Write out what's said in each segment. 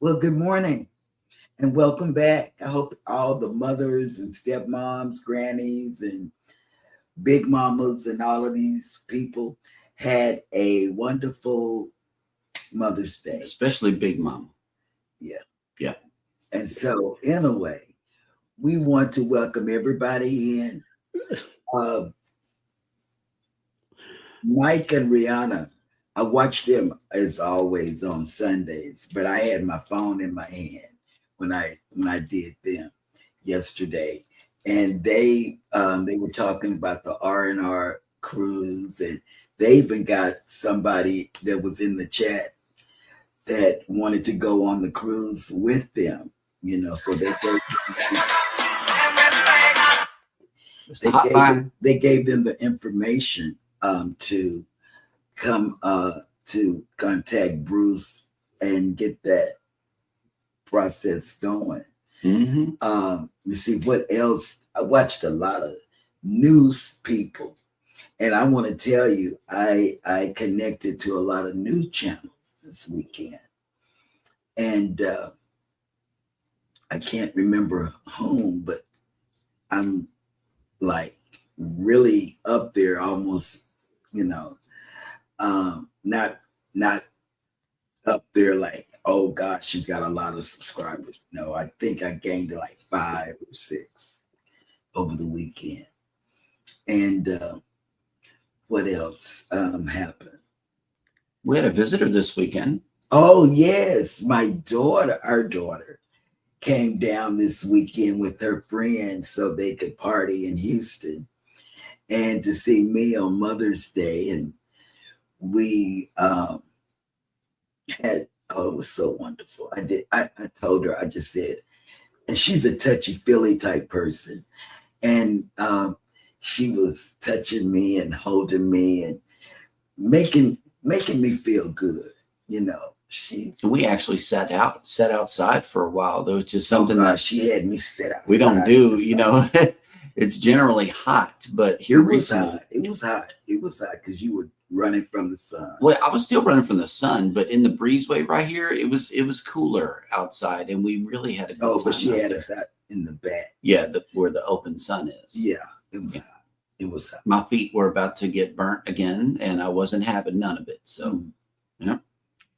Well, good morning and welcome back. I hope all the mothers and stepmoms, grannies, and big mamas, and all of these people had a wonderful Mother's Day. Especially Big Mama. Yeah. Yeah. And so, in a way, we want to welcome everybody in. Mike and Rihanna, I watched them as always on Sundays, but I had my phone in my hand when I did them yesterday, and they were talking about the R&R cruise, and they even got somebody that was in the chat that wanted to go on the cruise with them. So they gave them the information to come to contact Bruce and get that process going. You see what else? I watched a lot of news people, and I want to tell you, I connected to a lot of news channels this weekend, and I can't remember whom, but I'm like really up there, almost, not up there like, oh gosh, she's got a lot of subscribers. No, I think I gained like 5 or 6 over the weekend. And what else happened? We had a visitor this weekend. Oh yes, our daughter came down this weekend with her friends so they could party in Houston and to see me on Mother's Day. And we it was so wonderful. I told her, I just said, and she's a touchy-feely type person. And she was touching me and holding me and making me feel good, We actually sat outside for a while. There was just something that she had me sit out. We don't do, It's generally hot, but here recently it was hot because you were running from the sun. Well, I was still running from the sun, but in the breezeway right here, it was cooler outside, and we really had a good time. But she had us out in the back. Yeah, where the open sun is. Yeah, it was hot. It was hot. My feet were about to get burnt again, and I wasn't having none of it. So, yeah.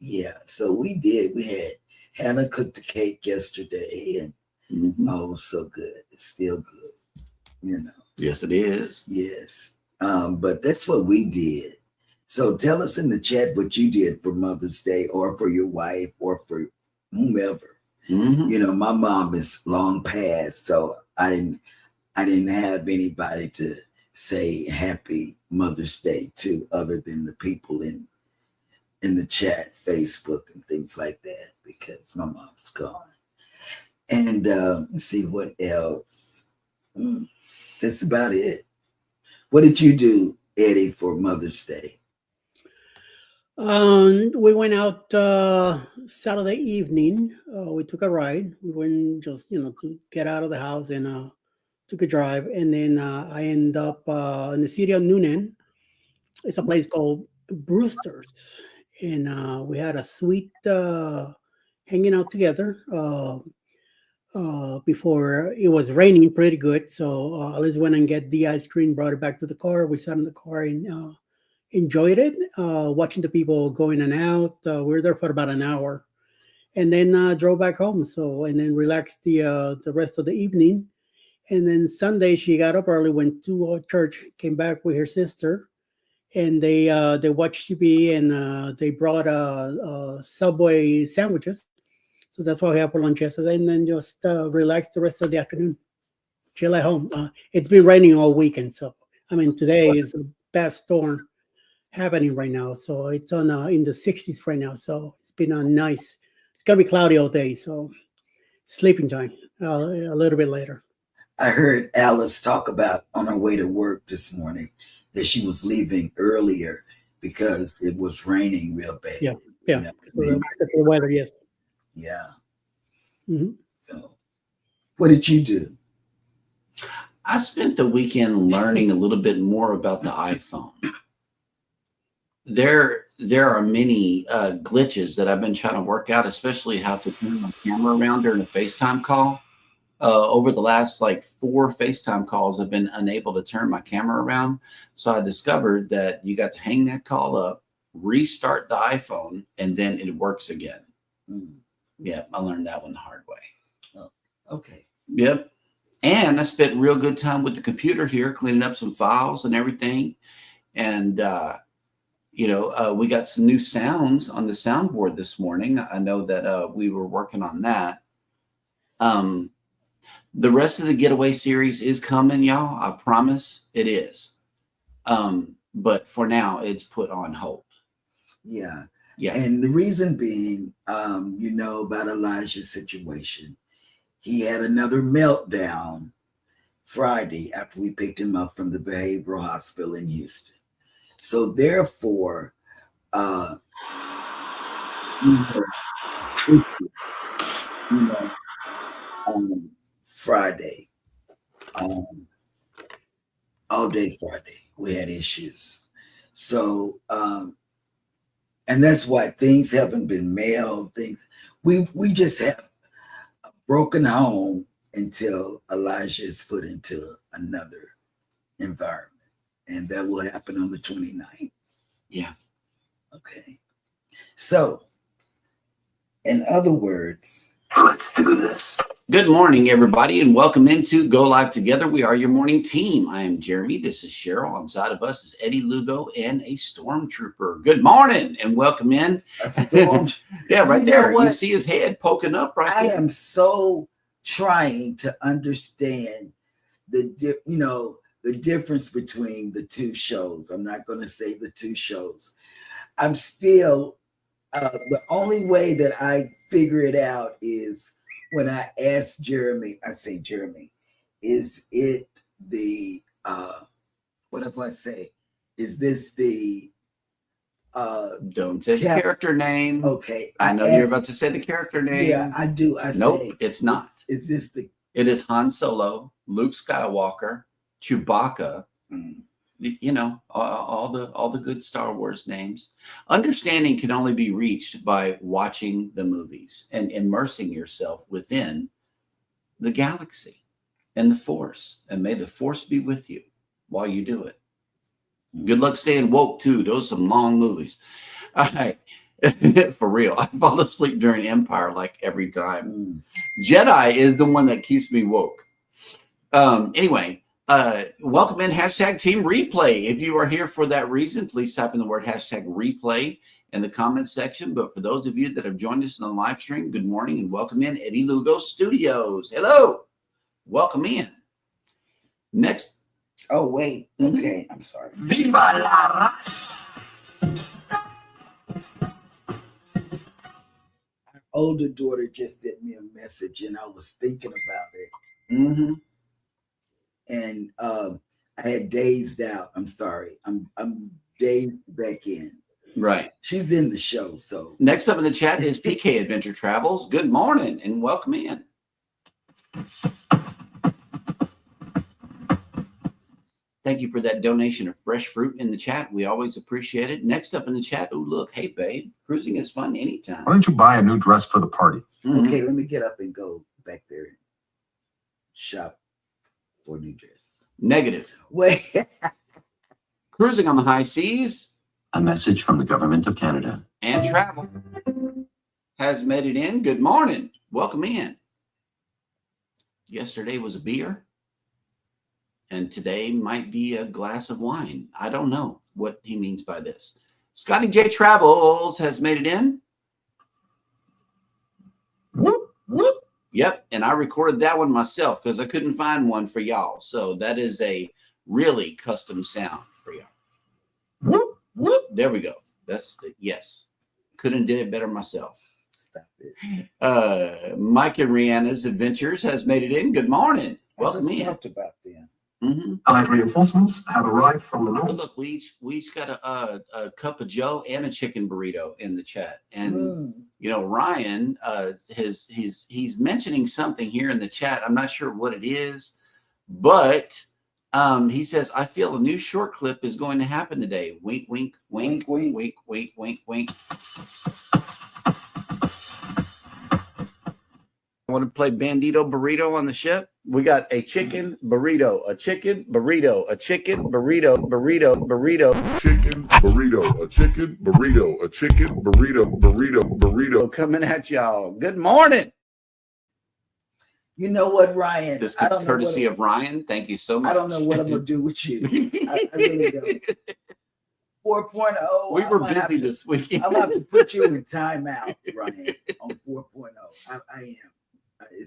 Yeah, so we did. We had Hannah cooked the cake yesterday, and it was so good. It's still good, Yes, it is. Yes, but that's what we did. So tell us in the chat what you did for Mother's Day, or for your wife, or for whomever. My mom is long past, so I didn't have anybody to say Happy Mother's Day to, other than the people in the chat, Facebook, and things like that, because my mom's gone. And let's see what else. That's about it. What did you do, Eddie, for Mother's Day? We went out Saturday evening. We took a ride. We went just to get out of the house, and took a drive. And then I ended up in the city of Noonan. It's a place called Brewster's, and we had a sweet hanging out together before it was raining pretty good. So Alice went and get the ice cream, brought it back to the car. We sat in the car and enjoyed it, watching the people go in and out. We were there for about an hour, and then drove back home. And then relaxed the rest of the evening. And then Sunday she got up early, went to church, came back with her sister, and they watched TV, and they brought Subway sandwiches. So that's what we had for lunch yesterday, and then just relaxed the rest of the afternoon, chill at home. It's been raining all weekend, so today is a bad storm happening right now. So it's on in the 60s right now. So it's been nice. It's gonna be cloudy all day, so sleeping time a little bit later. I heard Alice talk about on her way to work this morning that she was leaving earlier because it was raining real bad. Yeah. The weather, yes. Yeah. Mm-hmm. So, what did you do? I spent the weekend learning a little bit more about the iPhone. there are many glitches that I've been trying to work out, especially how to turn my camera around during a FaceTime call. Over the last like 4 FaceTime calls, I've been unable to turn my camera around. So I discovered that you got to hang that call up, restart the iPhone, and then it works again. Yeah, I learned that one the hard way. Oh, okay. Yep. And I spent real good time with the computer here, cleaning up some files and everything. And, we got some new sounds on the soundboard this morning. I know that we were working on that. The rest of the Getaway series is coming, y'all. I promise it is. But for now, it's put on hold. Yeah. Yeah. And the reason being, about Elijah's situation. He had another meltdown Friday after we picked him up from the behavioral hospital in Houston. So therefore, Friday, all day Friday, we had issues. So, and that's why things haven't been mailed. We just have a broken home until Elijah is put into another environment. And that will happen on the 29th. Yeah. Okay. So, in other words, let's do this. Good morning, everybody, and welcome into Go Live Together. We are your morning team. I am Jeremy. This is Cheryl. On side of us is Eddie Lugo and a stormtrooper. Good morning and welcome in. Yeah, right there. You see his head poking up right I there. am so trying to understand the difference between the two shows. I'm not going to say the two shows. I'm still, the only way that I figure it out is when I asked Jeremy, is it the, what if I say, is this the, don't say the character name. Okay. I know you're about to say the character name. Yeah, I do. Nope, it's not. Is this the? It is Han Solo, Luke Skywalker, Chewbacca. All the good Star Wars names. Understanding can only be reached by watching the movies and immersing yourself within the galaxy and the Force. And may the Force be with you while you do it. Good luck staying woke too. Those are some long movies. All right. For real. I fall asleep during Empire like every time. Jedi is the one that keeps me woke. Anyway. Welcome in #Team Replay. If you are here for that reason, please type in the word #replay in the comments section. But for those of you that have joined us on the live stream, good morning and welcome in Eddie Lugo Studios. Hello. Welcome in. Next. Oh, wait. Okay. I'm sorry. Viva la raza. Our older daughter just sent me a message and I was thinking about it. Mm-hmm. And I had dazed out. I'm sorry. I'm dazed back in. Right. She's in the show. So next up in the chat is PK Adventure Travels. Good morning and welcome in. Thank you for that donation of fresh fruit in the chat. We always appreciate it. Next up in the chat, oh look, hey babe, cruising is fun anytime. Why don't you buy a new dress for the party? Mm-hmm. Okay, let me get up and go back there and shop for new dress. Negative. Wait. Cruising on the high seas. A message from the government of Canada. And travel has made it in. Good morning. Welcome in. Yesterday was a beer. And today might be a glass of wine. I don't know what he means by this. Scotty J Travels has made it in. Whoop, whoop. Yep. And I recorded that one myself because I couldn't find one for y'all. So that is a really custom sound for y'all. Whoop, whoop. There we go. That's the yes. Couldn't did it better myself. Stop it. Mike and Rihanna's Adventures has made it in. Good morning. Welcome I just in. talked about them. Mm-hmm. Allied reinforcements have arrived from the north. Look, we each got a cup of Joe and a chicken burrito in the chat, and Ryan, he's mentioning something here in the chat. I'm not sure what it is, but He says, I feel a new short clip is going to happen today. Wink, wink, wink, wink, wink, wink, wink, wink. I want to play Bandito Burrito on the ship. We got a chicken burrito, a chicken burrito, a chicken burrito, burrito, burrito. Chicken burrito, a chicken burrito, a chicken burrito, burrito. Coming at y'all. Good morning. You know what, Ryan? This is courtesy of Ryan. Thank you so much. I don't know what I'm going to do with you. I really don't. 4.0. We were busy this weekend. I'm going to have to put you in timeout, Ryan, on 4.0. I am.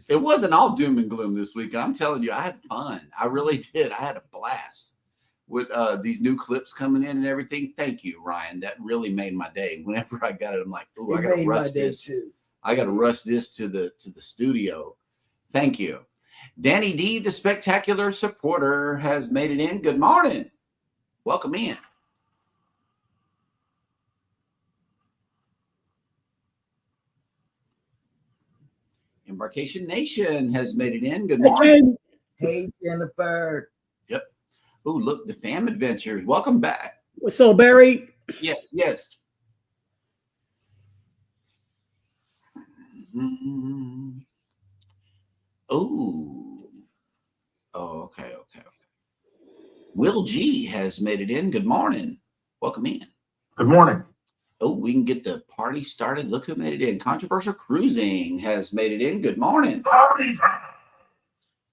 It wasn't all doom and gloom this weekend. I'm telling you, I had fun. I really did. I had a blast with these new clips coming in and everything. Thank you, Ryan. That really made my day. Whenever I got it, I'm like, oh, I got to rush this. I got to rush this to the studio. Thank you. Danny D, the spectacular supporter, has made it in. Good morning. Welcome in. Embarkation Nation has made it in. Good morning. Hey, Jennifer. Yep. Oh, look, the Fam Adventures. Welcome back. What's up, Barry? Yes, yes. Mm-hmm. Oh, okay. Will G has made it in. Good morning. Welcome in. Good morning. Oh, we can get the party started. Look who made it in. Controversial Cruising has made it in. Good morning. Party time.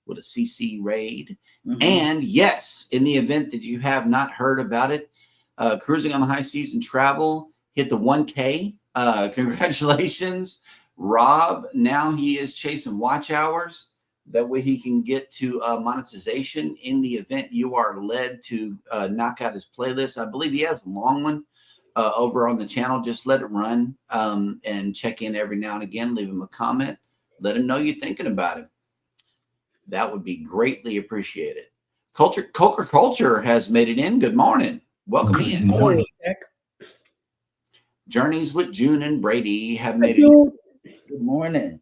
With a CC raid. Mm-hmm. And yes, in the event that you have not heard about it, Cruising on the High Seas and Travel hit the 1K. Congratulations, Rob. Now he is chasing watch hours. That way he can get to monetization in the event you are led to knock out his playlist. I believe he has a long one over on the channel. Just let it run and check in every now and again. Leave him a comment. Let him know you're thinking about him. That would be greatly appreciated. Coker Culture has made it in. Good morning. Welcome in. Good morning. Journeys with June and Brady have made it in. Good morning.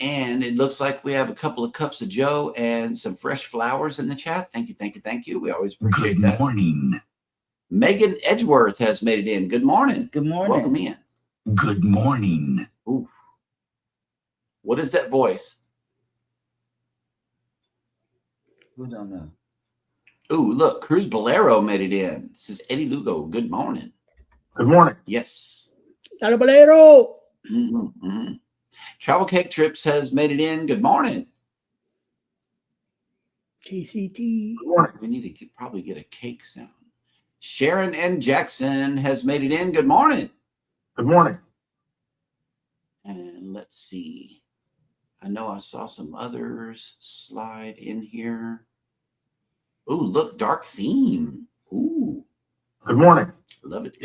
And it looks like we have a couple of cups of Joe and some fresh flowers in the chat. Thank you. We always appreciate that. Good morning. Megan Edgeworth has made it in. Good morning. Good morning. Welcome in. Good morning. Ooh. What is that voice? We don't know. Ooh, look, Cruz Bolero made it in. This is Eddie Lugo. Good morning. Good morning. Yes. Dale Bolero. Mm-hmm. Travel Cake Trips has made it in. Good morning. KCT. Good morning. We need to probably get a cake sound. Sharon N. Jackson has made it in. Good morning. Good morning. And let's see. I know I saw some others slide in here. Ooh, look, dark theme. Ooh. Good morning. Love it.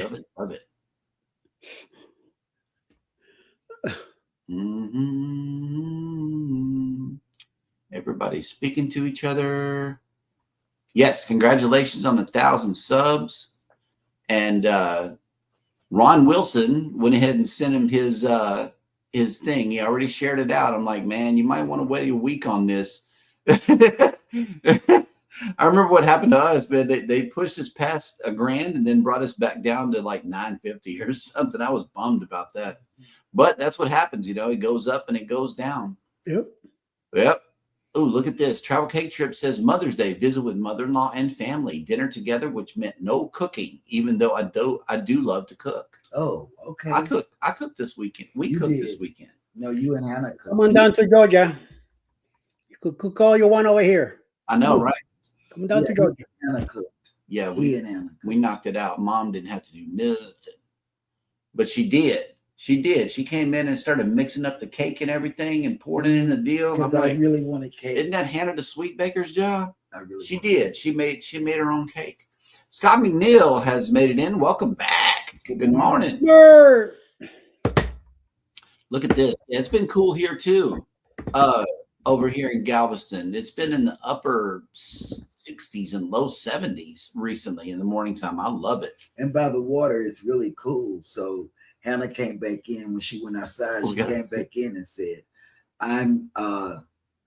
Mm-hmm. Everybody's speaking to each other. Yes, congratulations on 1,000 subs. And Ron Wilson went ahead and sent him his thing. He already shared it out. I'm like, man, you might want to wait a week on this. I remember what happened to us, man. They pushed us past $1,000 and then brought us back down to like 950 or something. I was bummed about that. But that's what happens, it goes up and it goes down. Yep. Oh, look at this. Travel Cake Trip says Mother's Day, visit with mother-in-law and family, dinner together, which meant no cooking, even though I do love to cook. Oh, okay. I cooked this weekend. We cooked this weekend. No, you and Hannah cooked. Come on down to Georgia. You could cook all you want over here. I know, right? Come down to Georgia. Hannah cooked. Yeah, we knocked it out. Mom didn't have to do nothing. But she did. She came in and started mixing up the cake and everything and poured it in the deal. Because I really wanted cake. Isn't that Hannah the sweet baker's job? She did. She made her own cake. Scott McNeil has made it in. Welcome back. Good morning. Look at this. Yeah, it's been cool here too. Over here in Galveston. It's been in the upper 60s and low 70s recently in the morning time. I love it. And by the water, it's really cool. So Hannah came back in when she went outside. She came back in and said, I'm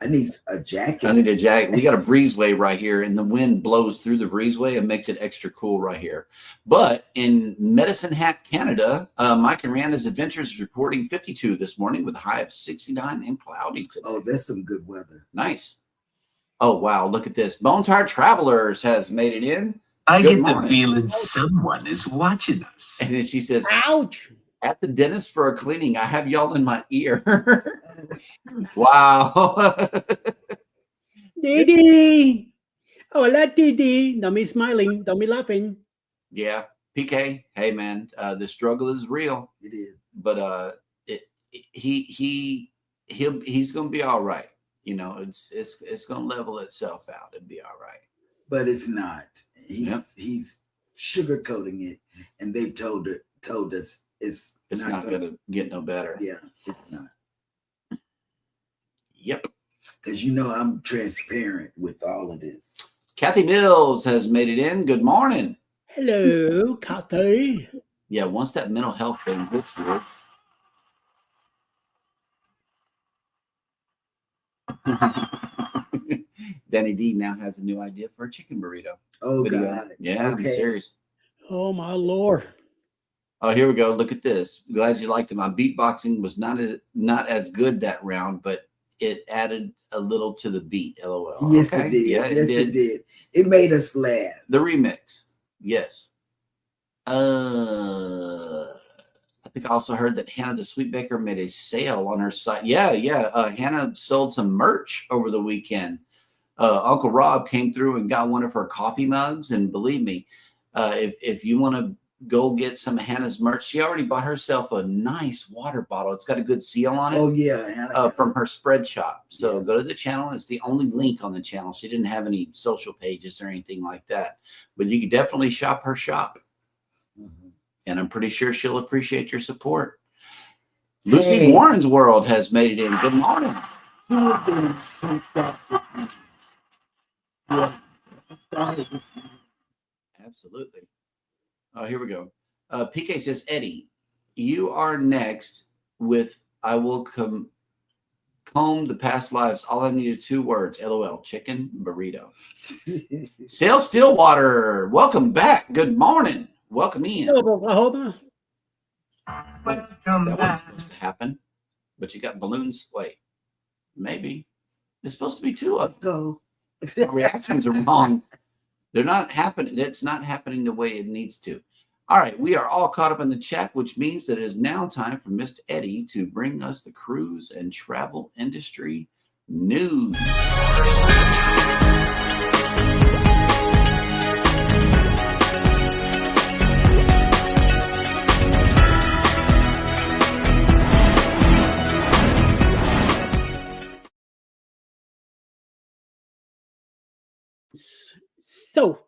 I need a jacket. I need a jacket. We got a breezeway right here, and the wind blows through the breezeway and makes it extra cool right here. But in Medicine Hat, Canada, Mike and Rihanna's Adventures is reporting 52 this morning with a high of 69 and cloudy today. Oh, that's some good weather. Nice. Oh, wow. Look at this. Bone Tired Travelers has made it in. I Good get morning. the feeling someone is watching us. And then she says, Ouch. at the dentist for a cleaning. I have y'all in my ear. Wow. Didi. Hola, Didi. Don't be smiling. Don't be laughing. Yeah. PK, hey, man, the struggle is real. It is. But he's going to be all right. You know, it's going to level itself out and be all right. But it's not. He's sugarcoating it, and they've told us it's not going to get no better. Yeah, it's not. Yep. Because you know I'm transparent with all of this. Kathy Mills has made it in. Good morning. Hello, Kathy. Yeah, once that mental health thing hits you. Danny D now has a new idea for a chicken burrito. Oh, video. God. Yeah, Okay. I'm serious. Oh, my Lord. Oh, here we go. Look at this. Glad you liked it. My beatboxing was not as good that round, but it added a little to the beat. LOL. Yes, Okay. it did. Yeah, Yes, it did. It made us laugh. The remix. Yes. I think I also heard that Hannah the Sweet Baker made a sale on her site. Yeah. Hannah sold some merch over the weekend. Uncle Rob came through and got one of her coffee mugs. And believe me, if you want to go get some of Hannah's merch, she already bought herself a nice water bottle. It's got a good seal on it. Oh, yeah. Hannah. From her spread shop. So go to the channel. It's the only link on the channel. She didn't have any social pages or anything like that. But you can definitely shop her shop. Mhm. And I'm pretty sure she'll appreciate your support. Lucy Warren's World has made it in. Good morning. Absolutely. Oh, here we go. PK says, Eddie, you are next with I will comb the past lives. All I needed 2 words. LOL. Chicken burrito. Sale Stillwater. Welcome back. Good morning. Welcome in. Hello, Oklahoma. That wasn't supposed to happen. But you got balloons. Wait. Maybe. It's supposed to be 2 of them. Go. The reactions are wrong. They're not happening. It's not happening the way it needs to. All right. We are all caught up in the chat, which means that it is now time for Mr. Eddie to bring us the cruise and travel industry news. So,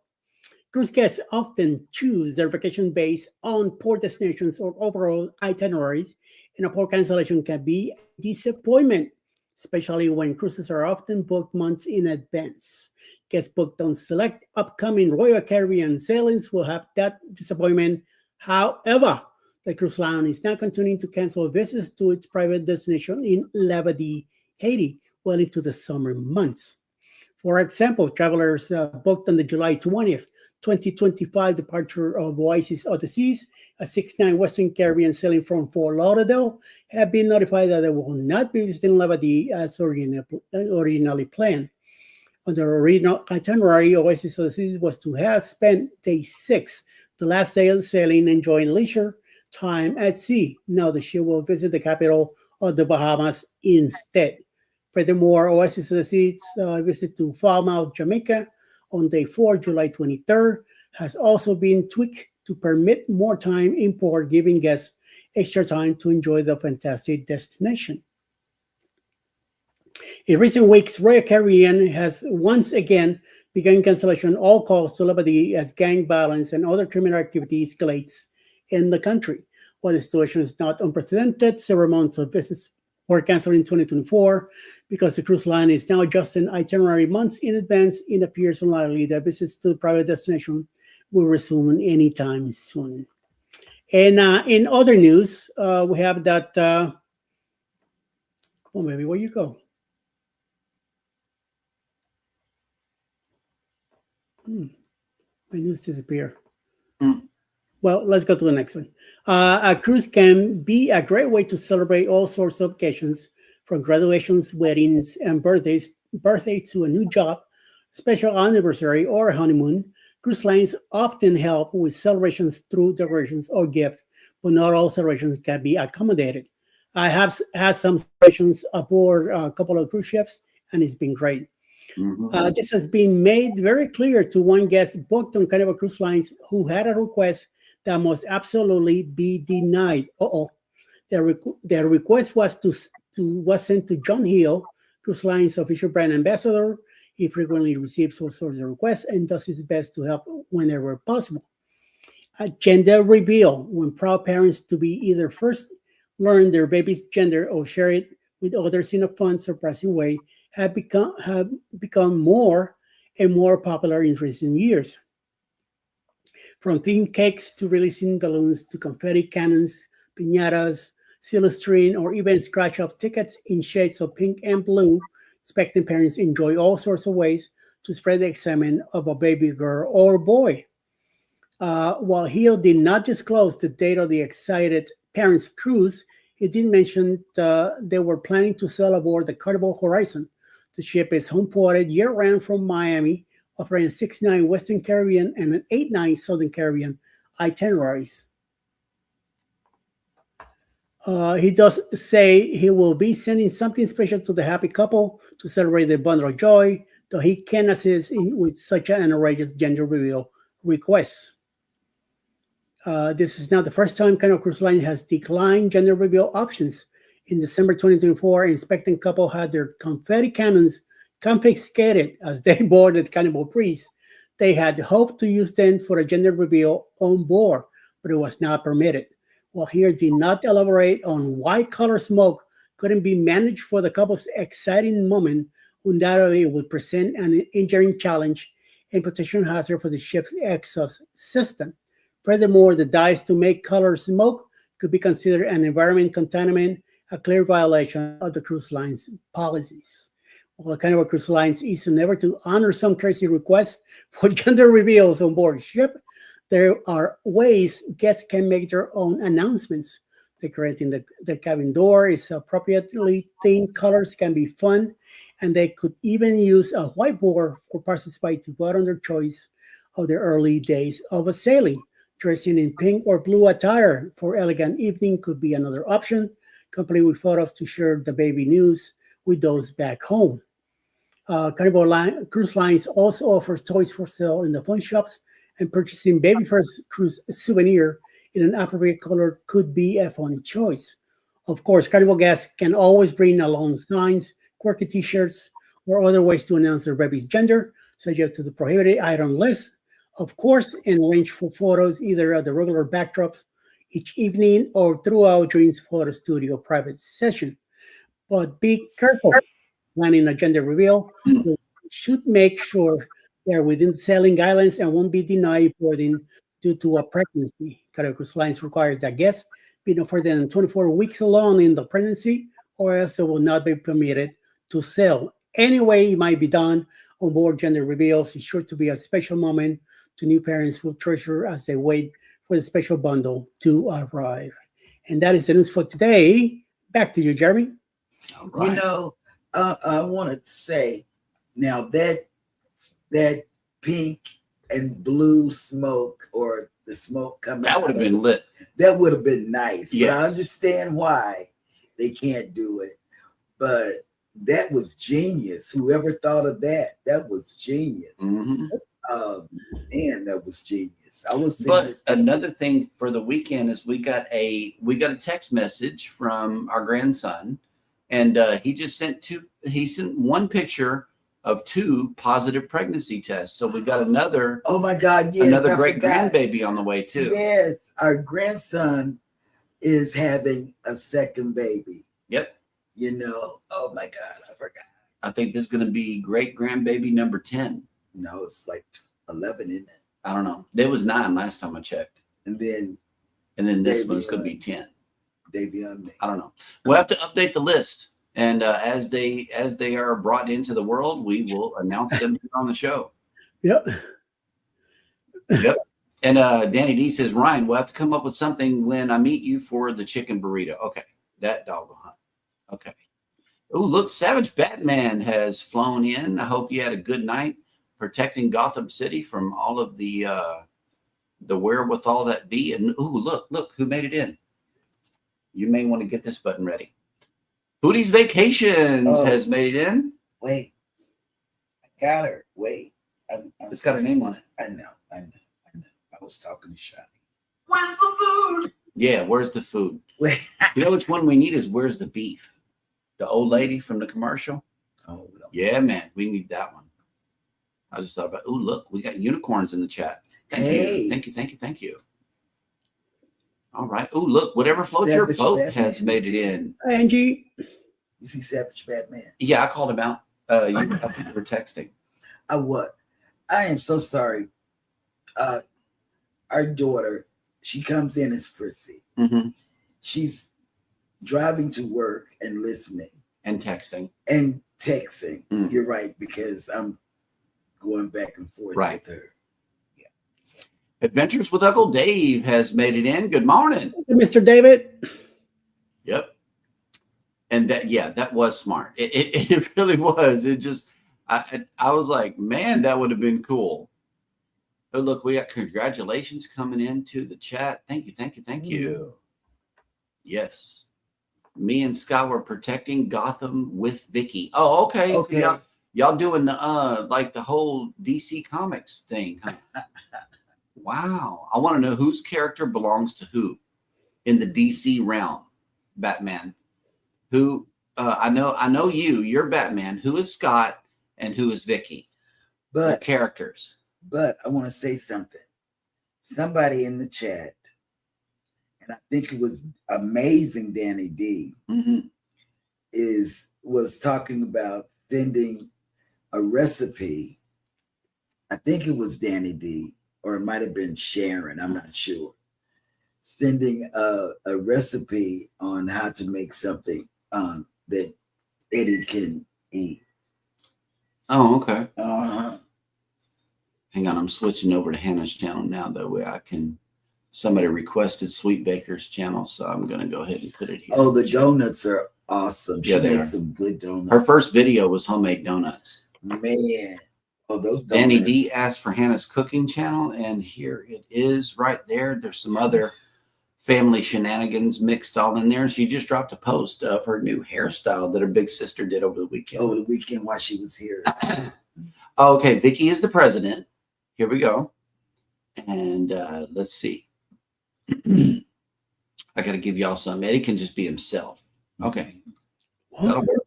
cruise guests often choose their vacation based on port destinations or overall itineraries, and a port cancellation can be a disappointment, especially when cruises are often booked months in advance. Guests booked on select upcoming Royal Caribbean sailings will have that disappointment. However, the cruise line is now continuing to cancel visits to its private destination in Labadee, Haiti, well into the summer months. For example, travelers booked on the July 20th, 2025 departure of Oasis of the Seas, a 6-9 Western Caribbean sailing from Fort Lauderdale, have been notified that they will not be visiting Labadee as originally planned. On the original itinerary, Oasis of the Seas was to have spent day 6, the last day of sailing, enjoying leisure time at sea. Now the ship will visit the capital of the Bahamas instead. Furthermore, Oasis of the Seas visit to Falmouth, Jamaica on day 4, July 23rd, has also been tweaked to permit more time in port, giving guests extra time to enjoy the fantastic destination. In recent weeks, Royal Caribbean has once again begun cancellation all calls to Labadee as gang violence and other criminal activity escalates in the country. While the situation is not unprecedented, several months of visits were canceled in 2024 because the cruise line is now adjusting itinerary months in advance. It appears unlikely that visits to the private destination will resume anytime soon. And in other news, we have that. Come on, baby, where you go? My news disappear. Mm. Well, let's go to the next one. A cruise can be a great way to celebrate all sorts of occasions, from graduations, weddings, and birthdays to a new job, special anniversary, or a honeymoon. Cruise lines often help with celebrations through decorations or gifts, but not all celebrations can be accommodated. I have had some celebrations aboard a couple of cruise ships, and it's been great. Mhm. This has been made very clear to one guest booked on Carnival Cruise Lines who had a request that must absolutely be denied. Their request was was sent to John Hill, Cruise Lines official brand ambassador. He frequently receives all sorts of requests and does his best to help whenever possible. A gender reveal, when proud parents to be either first learn their baby's gender or share it with others in a fun, surprising way, have become more and more popular in recent years. From themed cakes to releasing balloons to confetti cannons, piñatas, silestrin, or even scratch-off tickets in shades of pink and blue, expectant parents enjoy all sorts of ways to spread the excitement of a baby girl or boy. While Hill did not disclose the date of the excited parents' cruise, he did mention they were planning to sail aboard the Carnival Horizon. The ship is homeported year-round from Miami, offering 6 night Western Caribbean and an 8 night Southern Caribbean itineraries. He does say he will be sending something special to the happy couple to celebrate their bundle of joy, though he can assist with such an outrageous gender reveal request. This is not the first time Carnival Cruise Line has declined gender reveal options. In December 2024, an expectant couple had their confetti cannons confiscated as they boarded Carnival Breeze. They had hoped to use them for a gender reveal on board, but it was not permitted. While here did not elaborate on why color smoke couldn't be managed for the couple's exciting moment, undoubtedly it would present an engineering challenge and potential hazard for the ship's exhaust system. Furthermore, the dyes to make color smoke could be considered an environment contaminant, a clear violation of the cruise line's policies. While Carnival Cruise Lines is never to honor some crazy requests for gender reveals on board ship, there are ways guests can make their own announcements. Decorating the cabin door is appropriately themed colors can be fun, and they could even use a whiteboard for participants to vote on their choice of their early days of a sailing. Dressing in pink or blue attire for elegant evening could be another option, complete with photos to share the baby news with those back home. Cruise Lines also offers toys for sale in the fun shops, and purchasing baby first cruise souvenir in an appropriate color could be a fun choice. Of course, Carnival guests can always bring along signs, quirky t-shirts, or other ways to announce their baby's gender, subject to the prohibited item list, of course, and arrange for photos either at the regular backdrops each evening or throughout Dreams Photo Studio private session. But be careful planning a gender reveal. You should make sure they're within sailing guidelines and won't be denied boarding due to a pregnancy. Carnival Cruise Lines requires that guests be no further than 24 weeks along in the pregnancy, or else they will not be permitted to sail. Any way it might be done on board gender reveals is sure to be a special moment to new parents will treasure as they wait for the special bundle to arrive. And that is the news for today. Back to you, Jeremy. All right. I want to say now that pink and blue smoke, or the smoke coming That would have out of been lit. that would have been nice. Yeah. But I understand why they can't do it. But that was genius. Whoever thought of that, that was genius. Mhm. Man, that was genius. I was thinking, But another thing for the weekend is we got a text message from our grandson, and he just sent one picture of 2 positive pregnancy tests. So we got another oh my God, yes, another I great forgot. grandbaby on the way too. Yes, our grandson is having a second baby. Yep. Oh my God, I forgot. I think this is going to be great grandbaby number 10. No, it's like 11, isn't it? I don't know. There was 9 last time I checked. And then This one's going to be 10. Davion. I don't know. We'll have to update the list. And as they are brought into the world, we will announce them on the show. Yep. Yep. And Danny D says, Ryan, we'll have to come up with something when I meet you for the chicken burrito. Okay. That dog will hunt. Okay. Oh, look, Savage Batman has flown in. I hope you had a good night protecting Gotham City from all of the wherewithal that be. And look who made it in. You may want to get this button ready. Foodie's Vacations has made it in. Wait, I got her. Wait, It's got a name on it. I know. I was talking to Shani. Where's the food? Yeah, where's the food? Wait. You know which one we need is where's the beef? The old lady from the commercial. Oh, no. Yeah, man, we need that one. I just thought about. Oh, look, we got unicorns in the chat. Thank you. All right. Oh, look, whatever floats your boat has made it in. Angie. You see Savage Batman? Yeah, I called him out. I think you were texting. I am so sorry. Our daughter, she comes in as Prissy. Mm-hmm. She's driving to work and listening. And texting. And texting. Mm. You're right, because I'm going back and forth with her. Yeah. Adventures with Uncle Dave has made it in. Good morning. Mr. David. Yep. And that was smart. It really was. It just, I was like, man, that would have been cool. Oh, look, we got congratulations coming into the chat. Thank you. Mm. Yes. Me and Scott were protecting Gotham with Vicky. Oh, okay. Okay. So y'all doing like the whole DC Comics thing, huh? Wow. I want to know whose character belongs to who in the DC realm. Batman. Who I know you're Batman. Who is Scott and who is Vicky? The characters. But I want to say something. Somebody in the chat, and I think it was amazing Danny D, Mm-hmm. was talking about sending a recipe. I think it was Danny D, or it might have been Sharon, I'm not sure. Sending a recipe on how to make something that Eddie can eat. Oh, okay. Uh-huh. Hang on, I'm switching over to Hannah's channel now. That way I can. Somebody requested Sweet Baker's channel, so I'm going to go ahead and put it here. Oh, the donuts are awesome. She Yeah, they makes are. some good donuts. Her first video was homemade donuts. Man. Oh, those donuts. Danny D asked for Hannah's cooking channel, and here it is right there. There's some other family shenanigans mixed all in there. And she just dropped a post of her new hairstyle that her big sister did over the weekend. Over the weekend while she was here. Okay, Vicky is the president. Here we go. And let's see. I got to give y'all some. Eddie can just be himself. Okay. That'll work.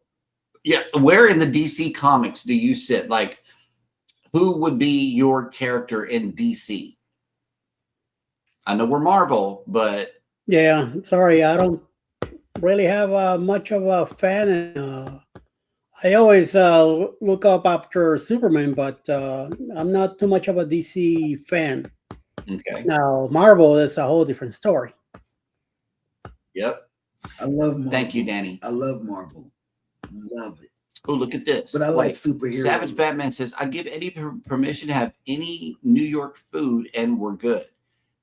Yeah. Where in the DC comics do you sit? Like, who would be your character in DC? I know we're Marvel, but. Yeah, sorry. I don't really have much of a fan. I always look up after Superman, but I'm not too much of a DC fan. Okay. Now, Marvel is a whole different story. Yep. I love Marvel. Thank you, Danny. I love Marvel. Love it. Oh, look at this. But I like superheroes. Savage Batman says, I give Eddie permission to have any New York food and we're good.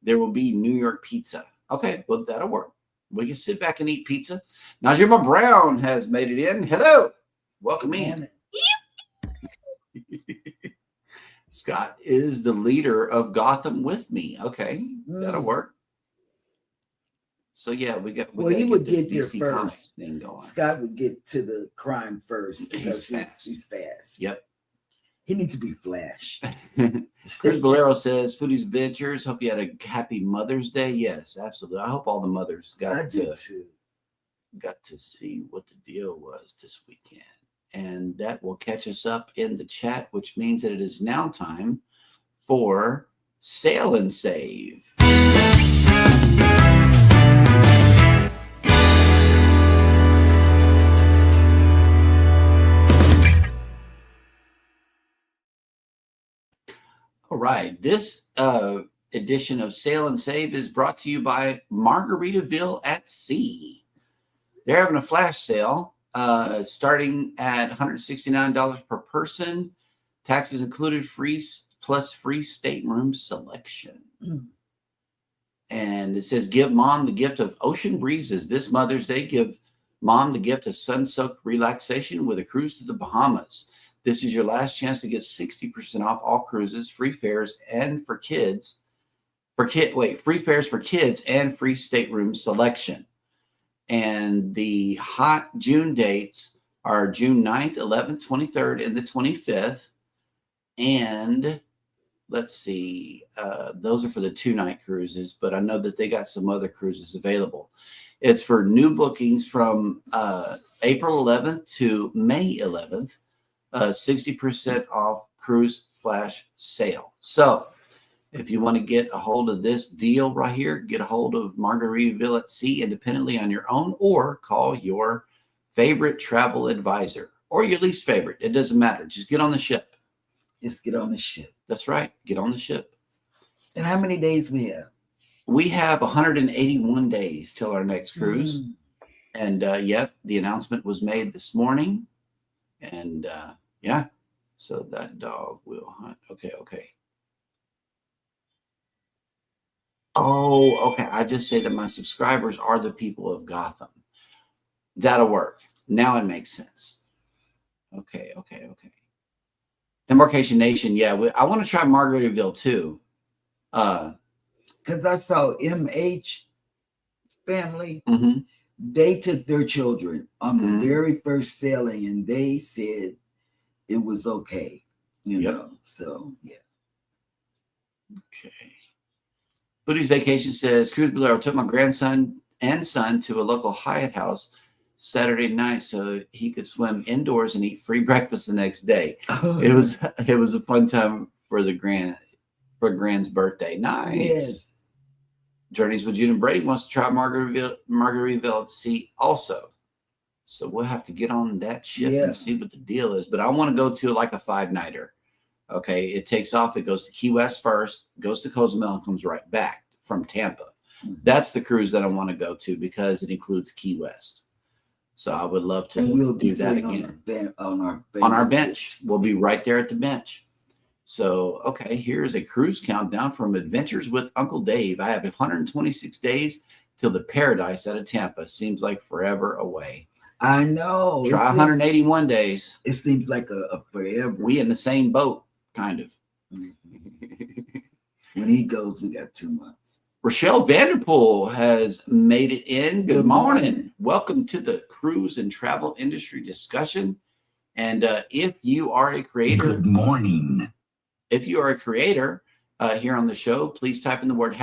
There will be New York pizza. Okay, well, that'll work. We can sit back and eat pizza. Najima Brown has made it in. Hello. Welcome in. Scott is the leader of Gotham with me. Okay, that'll work. So yeah, we got. Well, he would get there DC first. Comics thing going. Scott would get to the crime first because He's fast. He's fast. Yep. He needs to be Flash. Chris Bolero says, Foodie's Adventures. Hope you had a happy Mother's Day. Yes, absolutely. I hope all the mothers got to see what the deal was this weekend. And that will catch us up in the chat, which means that it is now time for Sail and Save. All right. This edition of Sail and Save is brought to you by Margaritaville at Sea. They're having a flash sale starting at $169 per person. Taxes included, free plus free stateroom selection. And it says, give mom the gift of ocean breezes. This Mother's Day, give mom the gift of sun-soaked relaxation with a cruise to the Bahamas. This is your last chance to get 60% off all cruises, free fares, and for kids. Free fares for kids and free stateroom selection. And the hot June dates are June 9th, 11th, 23rd, and the 25th. And let's see, those are for the 2-night cruises, but I know that they got some other cruises available. It's for new bookings from April 11th to May 11th, 60% off cruise flash sale. So if you want to get a hold of this deal right here, get a hold of Margaritaville at Sea independently on your own, or call your favorite travel advisor or your least favorite. It doesn't matter. Just get on the ship. Just get on the ship. That's right. Get on the ship. And how many days we have? We have 181 days till our next cruise. And yep, the announcement was made this morning. And yeah, so that dog will hunt. Okay. Oh, okay. I just say that my subscribers are the people of Gotham. That'll work. Now it makes sense. Okay. Embarkation Nation. Yeah, I want to try Margaritaville too. Because I saw MH family. Mhm. They took their children on the very first sailing, and they said it was okay. You know, so yeah. Okay. Foodie's Vacation says, Cruise Bolero took my grandson and son to a local Hyatt house Saturday night so he could swim indoors and eat free breakfast the next day. It was a fun time for Grand's birthday. Nice. Yes. Journeys with June and Brady wants to try Margaritaville at Sea also. So we'll have to get on that ship and see what the deal is. But I want to go to like a 5-nighter. Okay, it takes off. It goes to Key West first, goes to Cozumel, and comes right back from Tampa. That's the cruise that I want to go to because it includes Key West. So I would love to do that again. On our bench. We'll be right there at the bench. So, okay, here's a cruise countdown from Adventures with Uncle Dave. I have 126 days till the paradise out of Tampa. Seems like forever away. I know. Try 181 days. It seems like a forever. We in the same boat, kind of. When he goes, we got 2 months. Rochelle Vanderpool has made it in. Good morning. Welcome to the cruise and travel industry discussion. And if you are a creator, Good morning. If you are a creator here on the show, please type in the word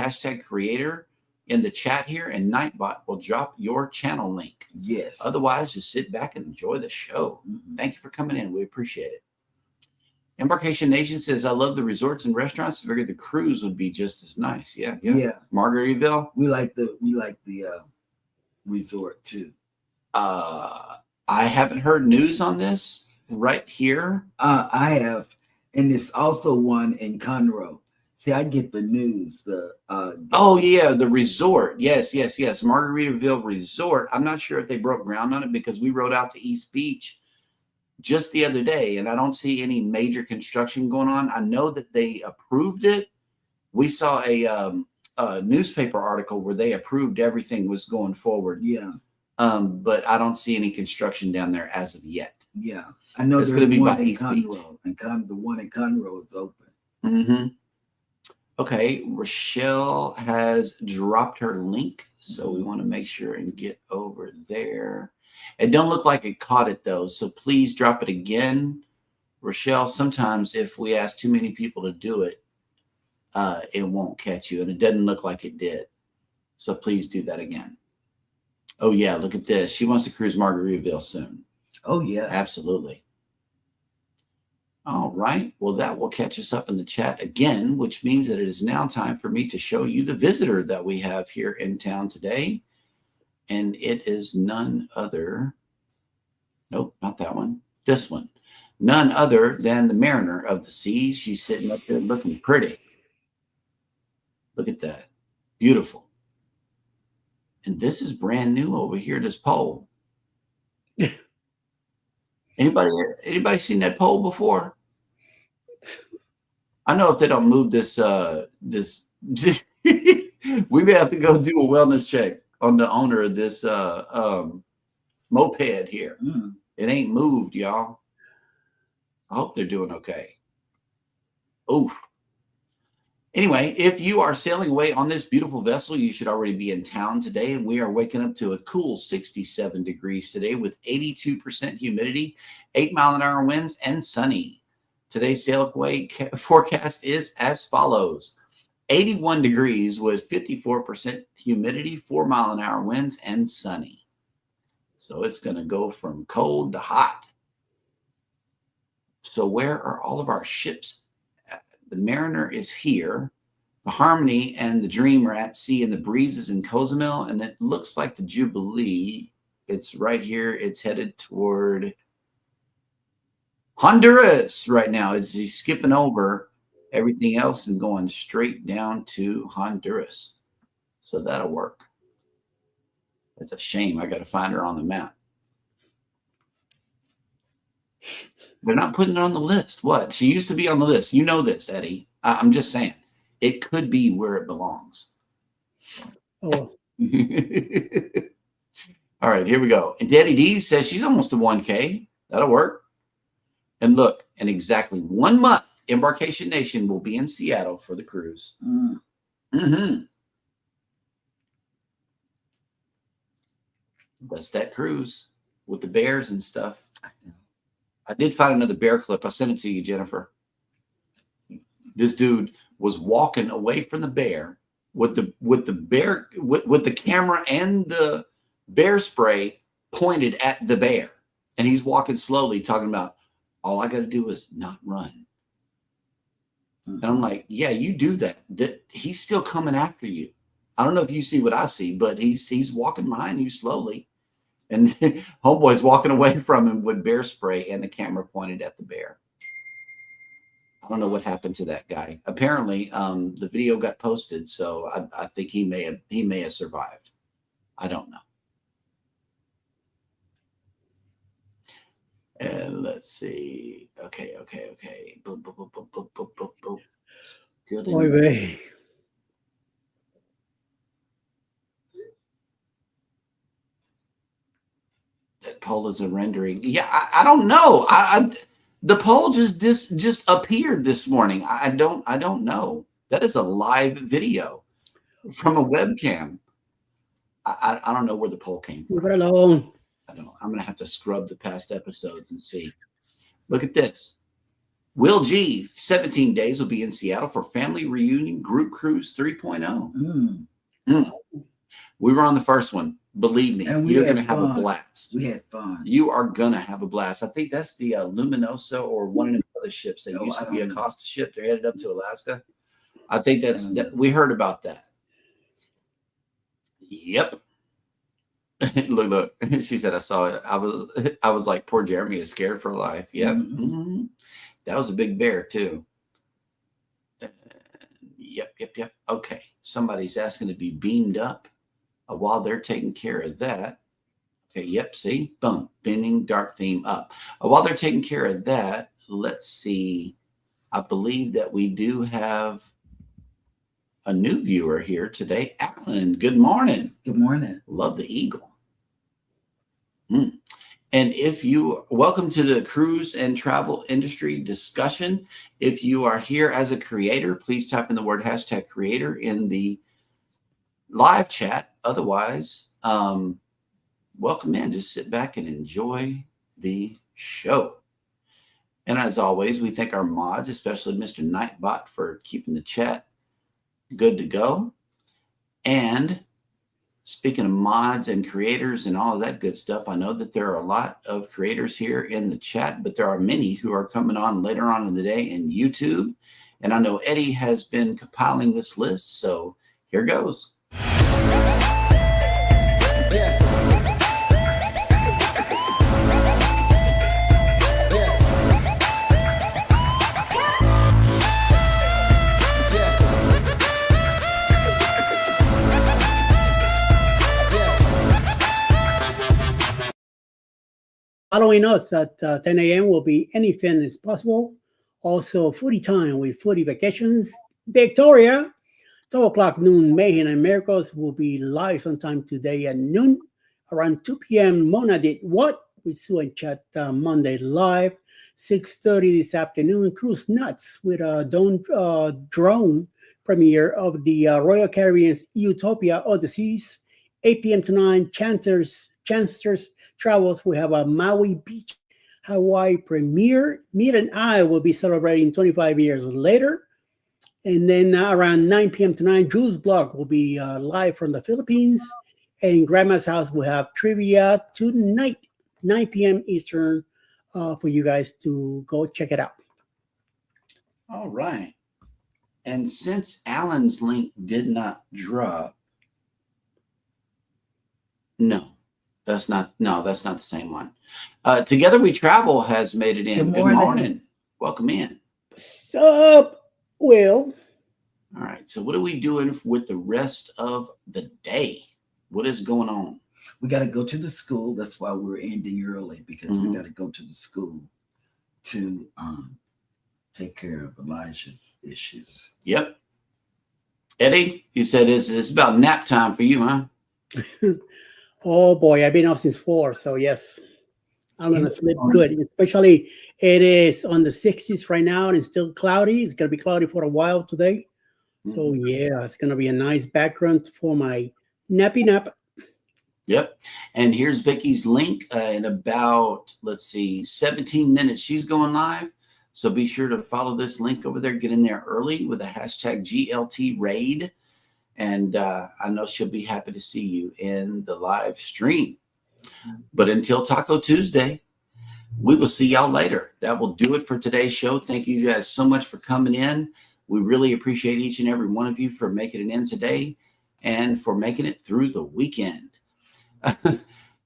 #creator in the chat here, and Nightbot will drop your channel link. Yes. Otherwise, just sit back and enjoy the show. Thank you for coming in. We appreciate it. Embarkation Nation says, I love the resorts and restaurants. I figured the cruise would be just as nice. Yeah. Margaritaville. We like the resort too. I haven't heard news on this right here. I have, and it's also one in Conroe. See, I get the news. The resort. Yes. Margaritaville Resort. I'm not sure if they broke ground on it because we rode out to East Beach just the other day, and I don't see any major construction going on. I know that they approved it. We saw a newspaper article where they approved everything was going forward. Yeah. But I don't see any construction down there as of yet. Yeah. I know it's going to be by East Conroe, and the one in Conroe is open. Mm-hmm. Okay. Rochelle has dropped her link, so we want to make sure and get over there. It don't look like it caught it though, so please drop it again, Rochelle. Sometimes if we ask too many people to do it, it won't catch you, and it doesn't look like it did. So please do that again. Oh yeah, look at this. She wants to cruise Margaritaville soon. Oh yeah, absolutely. All right. Well, that will catch us up in the chat again, which means that it is now time for me to show you the visitor that we have here in town today. And it is none other. Nope, not that one. This one. None other than the Mariner of the Seas. She's sitting up there looking pretty. Look at that. Beautiful. And this is brand new over here, this pole. Anybody seen that pole before? I know if they don't move this, we may have to go do a wellness check on the owner of this moped here. It ain't moved, y'all. I hope they're doing okay. Oof. Anyway, if you are sailing away on this beautiful vessel, you should already be in town today. And we are waking up to a cool 67 degrees today with 82% humidity, 8-mile-an-hour winds, and sunny. Today's sail away forecast is as follows. 81 degrees with 54% humidity, 4-mile-an-hour winds, and sunny. So it's going to go from cold to hot. So where are all of our ships? The Mariner is here. The Harmony and the Dream are at sea, and the Breeze is in Cozumel. And it looks like the Jubilee, it's right here. It's headed toward Honduras right now. It's skipping over everything else and going straight down to Honduras. So that'll work. It's a shame. I got to find her on the map. They're not putting it on the list. What? She used to be on the list. You know this, Eddie. I'm just saying. It could be where it belongs. Oh. All right, here we go. And Daddy D says she's almost to 1K. That'll work. And look, in exactly 1 month, Embarkation Nation will be in Seattle for the cruise. That's that cruise with the bears and stuff. I did find another bear clip. I sent it to you, Jennifer. This dude was walking away from the bear with the camera and the bear spray pointed at the bear, and he's walking slowly, talking about all I got to do is not run. And I'm like, yeah, you do that. He's still coming after you. I don't know if you see what I see, but he's walking behind you slowly. And homeboy's walking away from him with bear spray and the camera pointed at the bear. I don't know what happened to that guy. Apparently, the video got posted, so I think he may have survived. I don't know. And let's see. Okay. Boop, boop, boop, boop, boop, boop, boop, boop. Still didn't. That poll is a rendering. Yeah, I don't know. The poll just appeared this morning. I don't know. That is a live video from a webcam. I don't know where the poll came from. Leave it alone. I don't. I'm gonna have to scrub the past episodes and see. Look at this. Will G, 17 days, will be in Seattle for family reunion group cruise 3.0. We were on the first one. Believe me, you're going to have a blast. We had fun. You are going to have a blast. I think that's the Luminosa or one of the other ships that used to be a Costa ship. They're headed up to Alaska. I think we heard about that. Yep. Look. She said, I saw it. I was like, poor Jeremy is scared for life. Yep. Mm-hmm. That was a big bear too. Yep. Okay. Somebody's asking to be beamed up. While they're taking care of that, okay, yep, see, boom, bending dark theme up. While they're taking care of that, let's see. I believe that we do have a new viewer here today. Alan, good morning. Good morning. Love the eagle. And if you welcome to the cruise and travel industry discussion. If you are here as a creator, please type in the word #creator in the live chat. Otherwise, welcome in. Just sit back and enjoy the show. And as always, we thank our mods, especially Mr. Nightbot, for keeping the chat good to go. And speaking of mods and creators and all of that good stuff, I know that there are a lot of creators here in the chat, but there are many who are coming on later on in the day in YouTube. And I know Eddie has been compiling this list, so here goes. Following us at 10 a.m. will be Any Fin Is Possible, Also, foodie time with foodie vacations. Victoria, 12 o'clock noon, Mayhem and Miracles will be live sometime today at noon. Around 2 p.m., Mona Did What? With Sue and Chat Monday live. 6:30 this afternoon, Cruise Nuts with a drone premiere of the Royal Caribbean's Utopia Odysseys. 8 p.m. to 9, Chancers Travels. We have a Maui Beach, Hawaii premiere. Meet and I will be celebrating 25 years later. And then around 9 p.m. to 9, Drew's blog will be live from the Philippines. And Grandma's house will have trivia tonight, 9 p.m. Eastern, for you guys to go check it out. All right. And since Alan's link did not drop, no, that's not the same one. Together We Travel has made it in. Good morning. Welcome in. What's up, Will? All right. So what are we doing with the rest of the day? What is going on? We got to go to the school. That's why we're ending early, because we got to go to the school to take care of Elijah's issues. Yep. Eddie, you said it's about nap time for you, huh? Oh boy, I've been up since 4, so yes, I'm gonna sleep good. Especially it is on the 60s right now, and it's still cloudy. It's gonna be cloudy for a while today, so yeah, it's gonna be a nice background for my nappy nap. Yep. And here's Vicky's link in about 17 minutes. She's going live, so be sure to follow this link over there. Get in there early with the hashtag GLT Raid. And I know she'll be happy to see you in the live stream. But until Taco Tuesday, we will see y'all later. That will do it for today's show. Thank you guys so much for coming in. We really appreciate each and every one of you for making it in today and for making it through the weekend.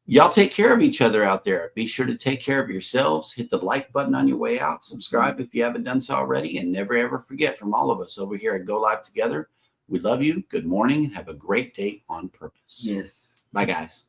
Y'all take care of each other out there. Be sure to take care of yourselves. Hit the like button on your way out. Subscribe if you haven't done so already. And never, ever forget, from all of us over here at Go Live Together, we love you. Good morning. Have a great day on purpose. Yes. Bye, guys.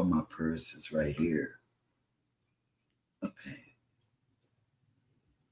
My purse is right here.